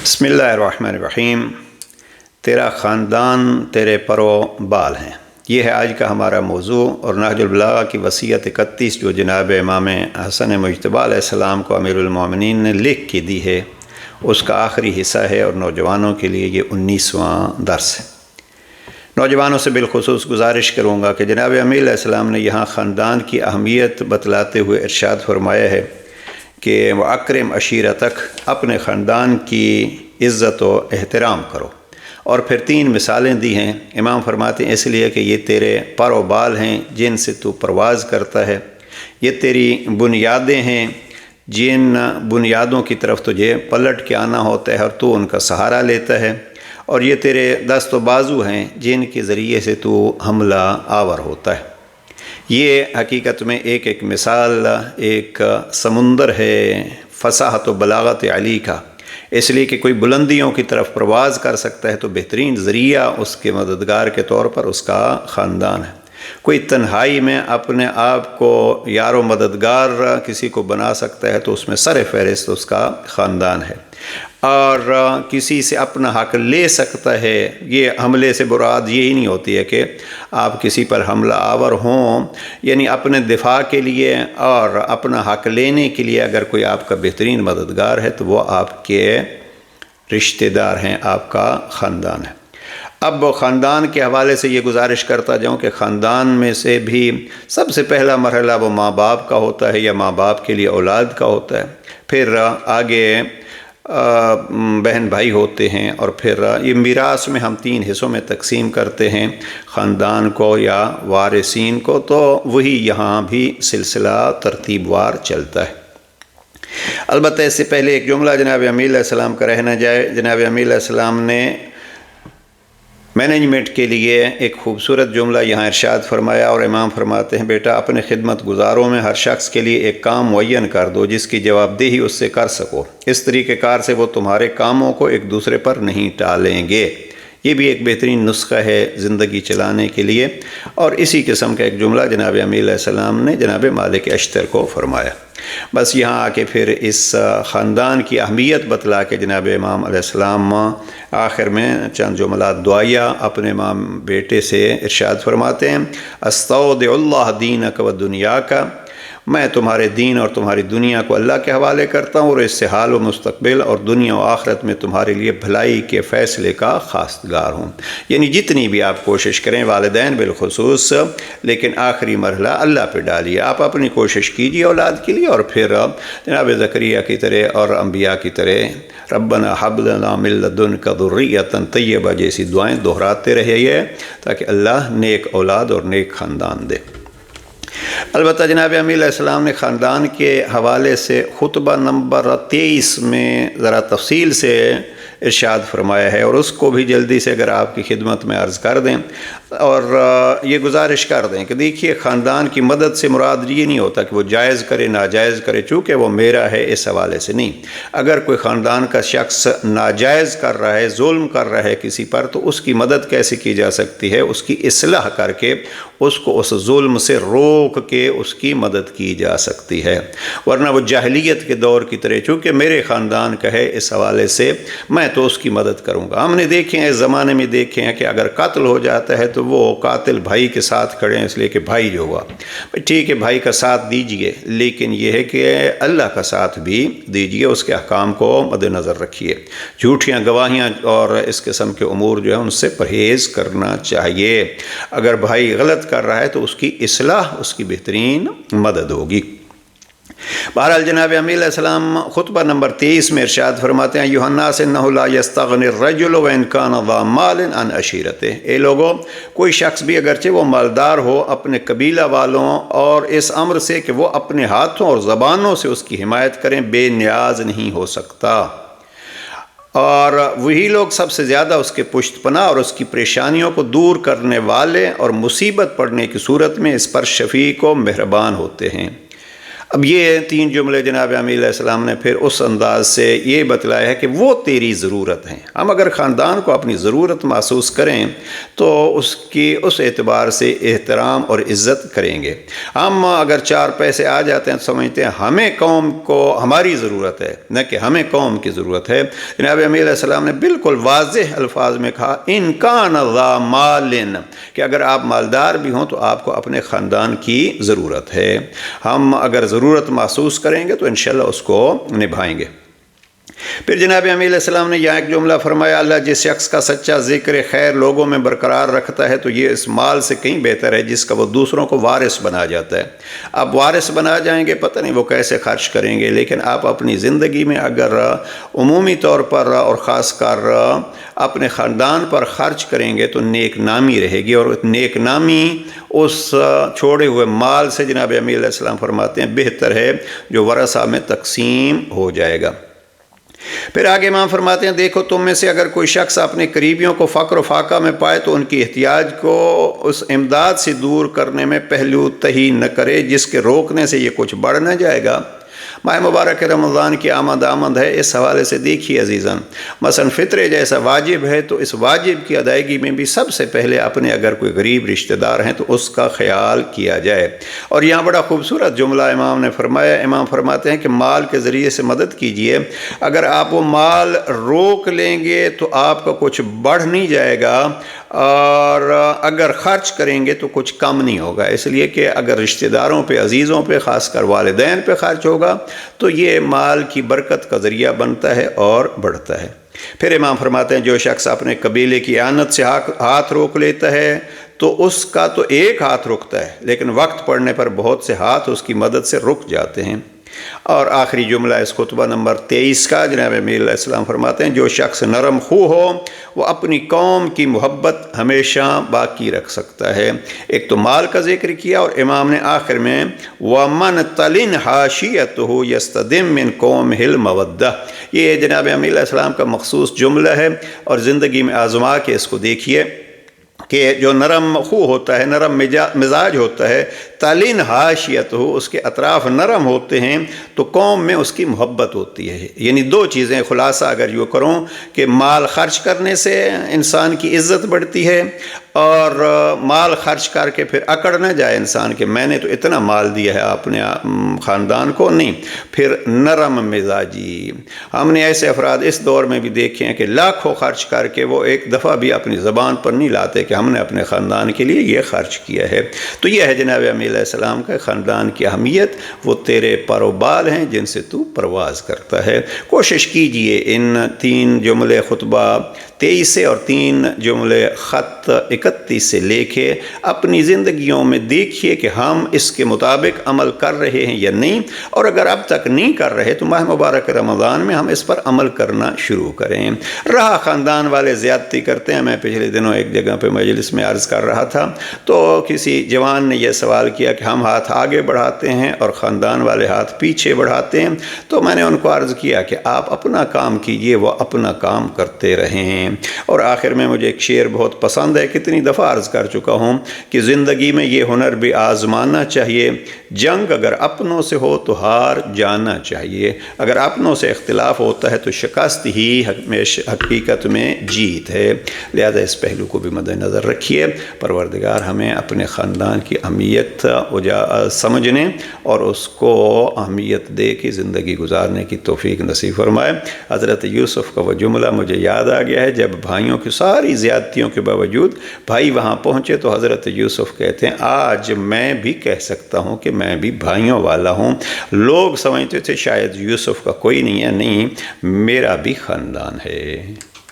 بسم اللہ الرحمن الرحیم۔ تیرا خاندان تیرے پر و بال ہیں، یہ ہے آج کا ہمارا موضوع، اور نہج البلاغہ کی وصیت 31 جو جناب امام حسن مجتبیٰ علیہ السلام کو امیر المومنین نے لکھ کے دی ہے، اس کا آخری حصہ ہے، اور نوجوانوں کے لیے یہ 19واں درس ہے۔ نوجوانوں سے بالخصوص گزارش کروں گا کہ جناب امیر علیہ السلام نے یہاں خاندان کی اہمیت بتلاتے ہوئے ارشاد فرمایا ہے کہ وَأَكْرِمْ عَشِيرَتَكَ، اپنے خاندان کی عزت و احترام کرو، اور پھر 3 مثالیں دی ہیں۔ امام فرماتے ہیں اس لیے کہ یہ تیرے پر و بال ہیں جن سے تو پرواز کرتا ہے، یہ تیری بنیادیں ہیں جن بنیادوں کی طرف تجھے پلٹ کے آنا ہوتا ہے اور تو ان کا سہارا لیتا ہے، اور یہ تیرے دست و بازو ہیں جن کے ذریعے سے تو حملہ آور ہوتا ہے۔ یہ حقیقت میں ایک مثال ایک سمندر ہے فصاحت و بلاغت علی کا، اس لیے کہ کوئی بلندیوں کی طرف پرواز کر سکتا ہے تو بہترین ذریعہ اس کے مددگار کے طور پر اس کا خاندان ہے۔ کوئی تنہائی میں اپنے آپ کو یار و مددگار کسی کو بنا سکتا ہے تو اس میں سر فہرست اس کا خاندان ہے، اور کسی سے اپنا حق لے سکتا ہے۔ یہ حملے سے مراد یہی نہیں ہوتی ہے کہ آپ کسی پر حملہ آور ہوں، یعنی اپنے دفاع کے لیے اور اپنا حق لینے کے لیے اگر کوئی آپ کا بہترین مددگار ہے تو وہ آپ کے رشتہ دار ہیں، آپ کا خاندان ہے۔ اب خاندان کے حوالے سے یہ گزارش کرتا جاؤں کہ خاندان میں سے بھی سب سے پہلا مرحلہ وہ ماں باپ کا ہوتا ہے، یا ماں باپ کے لیے اولاد کا ہوتا ہے، پھر آگے بہن بھائی ہوتے ہیں، اور پھر یہ میراث میں ہم 3 حصوں میں تقسیم کرتے ہیں خاندان کو یا وارثین کو، تو وہی یہاں بھی سلسلہ ترتیب وار چلتا ہے۔ البتہ اس سے پہلے ایک جملہ جناب امیر علیہ السلام کا رہ نہ جائے۔ جناب امیر علیہ السلام نے مینجمنٹ کے لیے ایک خوبصورت جملہ یہاں ارشاد فرمایا، اور امام فرماتے ہیں بیٹا اپنے خدمت گزاروں میں ہر شخص کے لیے ایک کام معین کر دو جس کی جواب دہی اس سے کر سکو، اس طریقہ کار سے وہ تمہارے کاموں کو ایک دوسرے پر نہیں ٹالیں گے۔ یہ بھی ایک بہترین نسخہ ہے زندگی چلانے کے لیے، اور اسی قسم کا ایک جملہ جناب امیر علیہ السلام نے جناب مالک اشتر کو فرمایا۔ بس یہاں آ کے پھر اس خاندان کی اہمیت بتلا کے جناب امام علیہ السلام آخر میں چند جملات دعائیہ اپنے امام بیٹے سے ارشاد فرماتے ہیں، استودع اللہ دینک و دنیاک، میں تمہارے دین اور تمہاری دنیا کو اللہ کے حوالے کرتا ہوں، اور اس سے حال و مستقبل اور دنیا و آخرت میں تمہارے لیے بھلائی کے فیصلے کا خواستگار ہوں۔ یعنی جتنی بھی آپ کوشش کریں، والدین بالخصوص، لیکن آخری مرحلہ اللہ پہ ڈالیے۔ آپ اپنی کوشش کیجیے اولاد کے لیے، اور پھر جناب زکریا کی طرح اور انبیاء کی طرح ربنا حب لنا من لدنک ذریۃ طیبہ جیسی دعائیں دہراتے رہیے تاکہ اللہ نیک اولاد اور نیک خاندان دے۔ البتہ جناب امیر علیہ السلام نے خاندان کے حوالے سے خطبہ نمبر 23 میں ذرا تفصیل سے ارشاد فرمایا ہے، اور اس کو بھی جلدی سے اگر آپ کی خدمت میں عرض کر دیں اور یہ گزارش کر دیں کہ دیکھیے خاندان کی مدد سے مراد یہ نہیں ہوتا کہ وہ جائز کرے ناجائز کرے، چونکہ وہ میرا ہے اس حوالے سے نہیں۔ اگر کوئی خاندان کا شخص ناجائز کر رہا ہے، ظلم کر رہا ہے کسی پر، تو اس کی مدد کیسے کی جا سکتی ہے؟ اس کی اصلاح کر کے اس کو اس ظلم سے روک کے اس کی مدد کی جا سکتی ہے، ورنہ وہ جاہلیت کے دور کی طرح چونکہ میرے خاندان کا ہے اس حوالے سے میں تو اس کی مدد کروں گا۔ ہم نے دیکھے ہیں اس زمانے میں دیکھے ہیں کہ اگر قتل ہو جاتا ہے تو وہ قاتل بھائی کے ساتھ کھڑے ہیں، اس لیے کہ بھائی جو ہوا ٹھیک ہے بھائی کا ساتھ دیجئے، لیکن یہ ہے کہ اللہ کا ساتھ بھی دیجئے، اس کے احکام کو مد نظر رکھیے۔ جھوٹیاں گواہیاں اور اس قسم کے امور جو ہیں ان سے پرہیز کرنا چاہیے۔ اگر بھائی غلط کر رہا ہے تو اس کی اصلاح، اس کی بہترین مدد ہوگی۔ بہرحال جناب امیر علیہ السلام خطبہ نمبر 23 میں ارشاد فرماتے ہیں، ایھا الناس انہ لا یستغنی الرجل وان کان ذا مال عن عشیرتہ، اے لوگو کوئی شخص بھی اگرچہ وہ مالدار ہو اپنے قبیلہ والوں اور اس امر سے کہ وہ اپنے ہاتھوں اور زبانوں سے اس کی حمایت کریں، بے نیاز نہیں ہو سکتا، اور وہی لوگ سب سے زیادہ اس کے پشت پناہ اور اس کی پریشانیوں کو دور کرنے والے اور مصیبت پڑنے کی صورت میں اس پر شفیق و مہربان ہوتے ہیں۔ اب یہ 3 جملے جناب امیل علیہ السلام نے پھر اس انداز سے یہ بتلایا ہے کہ وہ تیری ضرورت ہیں. ہم اگر خاندان کو اپنی ضرورت محسوس کریں تو اس اعتبار سے احترام اور عزت کریں گے. ہم اگر 4 پیسے آ جاتے ہیں تو سمجھتے ہیں ہمیں قوم کو ہماری ضرورت ہے، نہ کہ ہمیں قوم کی ضرورت ہے. جناب امیل علیہ السلام نے بالکل واضح الفاظ میں کہا ان کان ذا مال، کہ اگر آپ مالدار بھی ہوں تو آپ کو اپنے خاندان کی ضرورت ہے. ہم اگر ضرورت محسوس کریں گے تو انشاءاللہ اس کو نبھائیں گے. پھر جناب امیل علیہ السلام نے یہاں ایک جملہ فرمایا اللہ جس شخص کا سچا ذکر خیر لوگوں میں برقرار رکھتا ہے تو یہ اس مال سے کہیں بہتر ہے جس کا وہ دوسروں کو وارث بنا جاتا ہے. آپ وارث بنا جائیں گے، پتہ نہیں وہ کیسے خرچ کریں گے، لیکن آپ اپنی زندگی میں اگر عمومی طور پر اور خاص کر اپنے خاندان پر خرچ کریں گے تو نیک نامی رہے گی، اور نیک نامی اس چھوڑے ہوئے مال سے جناب امیل علیہ السلام فرماتے ہیں بہتر ہے جو ورثہ میں تقسیم ہو جائے گا. پھر آگے امام فرماتے ہیں دیکھو تم میں سے اگر کوئی شخص اپنے قریبیوں کو فقر و فاقہ میں پائے تو ان کی احتیاج کو اس امداد سے دور کرنے میں پہلو تہی نہ کرے جس کے روکنے سے یہ کچھ بڑھ نہ جائے گا. ماہ مبارک رمضان کی آمد ہے، اس حوالے سے دیکھیے عزیزان، مثلا فطرے جیسا واجب ہے تو اس واجب کی ادائیگی میں بھی سب سے پہلے اپنے اگر کوئی غریب رشتہ دار ہیں تو اس کا خیال کیا جائے. اور یہاں بڑا خوبصورت جملہ امام نے فرمایا، امام فرماتے ہیں کہ مال کے ذریعے سے مدد کیجئے. اگر آپ وہ مال روک لیں گے تو آپ کا کچھ بڑھ نہیں جائے گا، اور اگر خرچ کریں گے تو کچھ کم نہیں ہوگا. اس لیے کہ اگر رشتہ داروں پہ، عزیزوں پہ، خاص کر والدین پہ خرچ ہوگا تو یہ مال کی برکت کا ذریعہ بنتا ہے اور بڑھتا ہے. پھر امام فرماتے ہیں جو شخص اپنے قبیلے کی اعانت سے ہاتھ روک لیتا ہے تو اس کا تو ایک ہاتھ رکتا ہے، لیکن وقت پڑنے پر بہت سے ہاتھ اس کی مدد سے رک جاتے ہیں. اور آخری جملہ اس خطبہ نمبر 23 کا جناب امیر علیہ السلام فرماتے ہیں جو شخص نرم خو ہو وہ اپنی قوم کی محبت ہمیشہ باقی رکھ سکتا ہے. ایک تو مال کا ذکر کیا، اور امام نے آخر میں وَمَنْ تَلِنْ حَاشِيَتُهُ يَسْتَدِمْ مِنْ قَوْمِهِ الْمَوَدَّةِ، یہ جناب امیر علیہ السلام کا مخصوص جملہ ہے، اور زندگی میں آزما کے اس کو دیکھیے کہ جو نرم خو ہوتا ہے، نرم مزاج ہوتا ہے، تالین حاشیت ہو، اس کے اطراف نرم ہوتے ہیں تو قوم میں اس کی محبت ہوتی ہے. یعنی 2 چیزیں خلاصہ اگر یوں کروں کہ مال خرچ کرنے سے انسان کی عزت بڑھتی ہے، اور مال خرچ کر کے پھر اکڑ نہ جائے انسان کہ میں نے تو اتنا مال دیا ہے اپنے خاندان کو، نہیں. پھر نرم مزاجی، ہم نے ایسے افراد اس دور میں بھی دیکھے ہیں کہ لاکھوں خرچ کر کے وہ ایک دفعہ بھی اپنی زبان پر نہیں لاتے کہ ہم نے اپنے خاندان کے لیے یہ خرچ کیا ہے. تو یہ ہے جناب امیر علیہ السلام کا خاندان کی اہمیت، وہ تیرے پر و بال ہیں جن سے تو پرواز کرتا ہے. کوشش کیجئے ان 3 جملے خطبہ 23 سے اور 3 جملے خط 31 سے لے کے اپنی زندگیوں میں دیکھیے کہ ہم اس کے مطابق عمل کر رہے ہیں یا نہیں، اور اگر اب تک نہیں کر رہے تو ماہ مبارک رمضان میں ہم اس پر عمل کرنا شروع کریں. رہا خاندان والے زیادتی کرتے ہیں، میں پچھلے دنوں ایک جگہ پہ مجلس میں عرض کر رہا تھا تو کسی جوان نے یہ سوال کیا کہ ہم ہاتھ آگے بڑھاتے ہیں اور خاندان والے ہاتھ پیچھے بڑھاتے ہیں. تو میں نے ان کو عرض کیا کہ آپ اپنا کام کیجئے، وہ اپنا کام کرتے رہیں. اور آخر میں مجھے ایک شعر بہت پسند ہے، کتنی دفعہ عرض کر چکا ہوں کہ زندگی میں یہ ہنر بھی آزمانا چاہیے، جنگ اگر اپنوں سے ہو تو ہار جانا چاہیے. اگر اپنوں سے اختلاف ہوتا ہے تو شکست ہی حقیقت میں جیت ہے. لہذا اس پہلو کو بھی مد نظر رکھیے. پروردگار ہمیں اپنے خاندان کی اہمیت سمجھنے اور اس کو اہمیت دے کے زندگی گزارنے کی توفیق نصیب فرمائے. حضرت یوسف کا وہ جملہ مجھے یاد آ گیا ہے، جب بھائیوں کی ساری زیادتیوں کے باوجود بھائی وہاں پہنچے تو حضرت یوسف کہتے ہیں آج میں بھی کہہ سکتا ہوں کہ میں بھی بھائیوں والا ہوں. لوگ سمجھتے تھے شاید یوسف کا کوئی نہیں ہے، نہیں، میرا بھی خاندان ہے.